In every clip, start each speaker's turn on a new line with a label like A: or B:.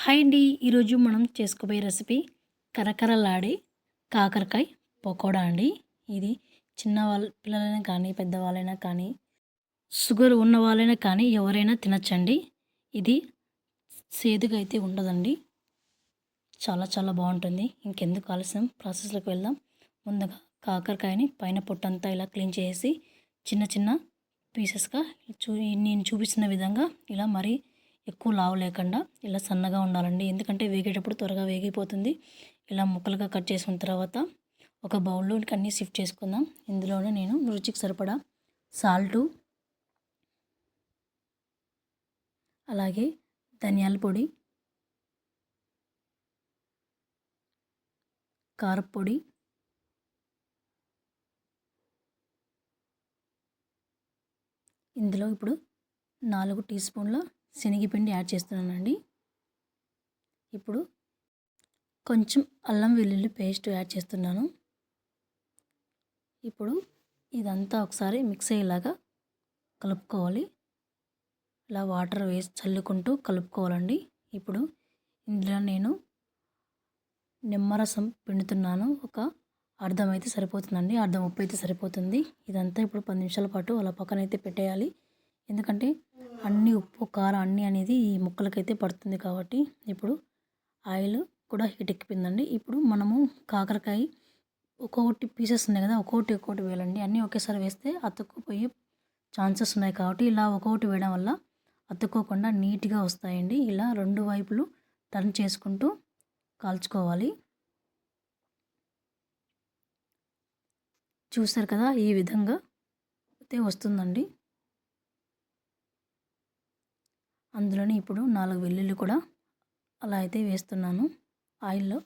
A: Hi అండి. ఈరోజు మనం చేసుకోబోయే రెసిపీ కరకరలాడే కాకరకాయ పకోడా అండి. ఇది పిల్లలైనా కానీ, పెద్దవాళ్ళైనా కానీ, షుగర్ ఉన్న వాళ్ళైనా కానీ ఎవరైనా తినచ్చండి. ఇది సేదుగా అయితే ఉండదండి. చాలా చాలా బాగుంటుంది. ఇంకెందుకు ఆలస్యం, ప్రాసెస్లోకి వెళ్దాం. ముందుగా కాకరకాయని పైన పొట్టంతా ఇలా క్లీన్ చేసి చిన్న చిన్న పీసెస్గా నేను చూపిస్తున్న విధంగా ఇలా మరీ ఎక్కువ లావు లేకుండా ఇలా సన్నగా ఉండాలండి. ఎందుకంటే వేగేటప్పుడు త్వరగా వేగిపోతుంది. ఇలా ముక్కలుగా కట్ చేసుకున్న తర్వాత ఒక బౌల్లోకి అన్నీ షిఫ్ట్ చేసుకుందాం. ఇందులోనే నేను రుచికి సరిపడా సాల్టు, అలాగే ధనియాల పొడి, కారపొడి, ఇందులో ఇప్పుడు 4 టీ స్పూన్ల శనగపిండి యాడ్ చేస్తున్నానండి. ఇప్పుడు కొంచెం అల్లం వెల్లుల్లి పేస్ట్ యాడ్ చేస్తున్నాను. ఇప్పుడు ఇదంతా ఒకసారి మిక్స్ అయ్యేలాగా కలుపుకోవాలి. ఇలా వాటర్ వేసి చల్లుకుంటూ కలుపుకోవాలండి. ఇప్పుడు ఇందులో నేను నిమ్మరసం పిండుతున్నాను. ఒక అర్ధం అయితే సరిపోతుందండి. అర్ధం ఉప్పు అయితే సరిపోతుంది. ఇదంతా ఇప్పుడు 10 నిమిషాల పాటు అలా పక్కనైతే పెట్టేయాలి. ఎందుకంటే అన్ని ఉప్పు, కారం అన్నీ అనేది ఈ ముక్కలకైతే పడుతుంది కాబట్టి. ఇప్పుడు ఆయిల్ కూడా హీట్ ఎక్కిపోయిందండి. ఇప్పుడు మనము కాకరకాయ ఒక్కొక్కటి పీసెస్ ఉన్నాయి కదా, ఒక్కొక్కటి వేయాలండి. అన్నీ ఒకేసారి వేస్తే అతుక్కుపోయే ఛాన్సెస్ ఉన్నాయి కాబట్టి ఇలా ఒక్కొక్కటి వేయడం వల్ల అతుక్కోకుండా నీట్గా వస్తాయండి. ఇలా 2 వైపులు టర్న్ చేసుకుంటూ కాల్చుకోవాలి. చూసారు కదా, ఈ విధంగా అయితే వస్తుందండి. అందులోనే ఇప్పుడు 4 వెల్లుల్లి కూడా అలా అయితే వేస్తున్నాను ఆయిల్లో.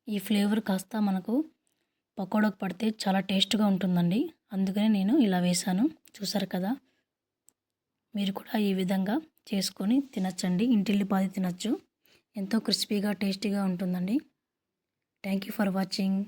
A: ఈ ఫ్లేవర్ కాస్త మనకు పకోడాకు పడితే చాలా టేస్ట్గా ఉంటుందండి. అందుకని నేను ఇలా వేశాను. చూసారు కదా, మీరు కూడా ఈ విధంగా చేసుకొని తినచ్చండి. ఇంటిల్లిపాది తినచ్చు. ఎంతో క్రిస్పీగా టేస్టీగా ఉంటుందండి. Thank you for watching.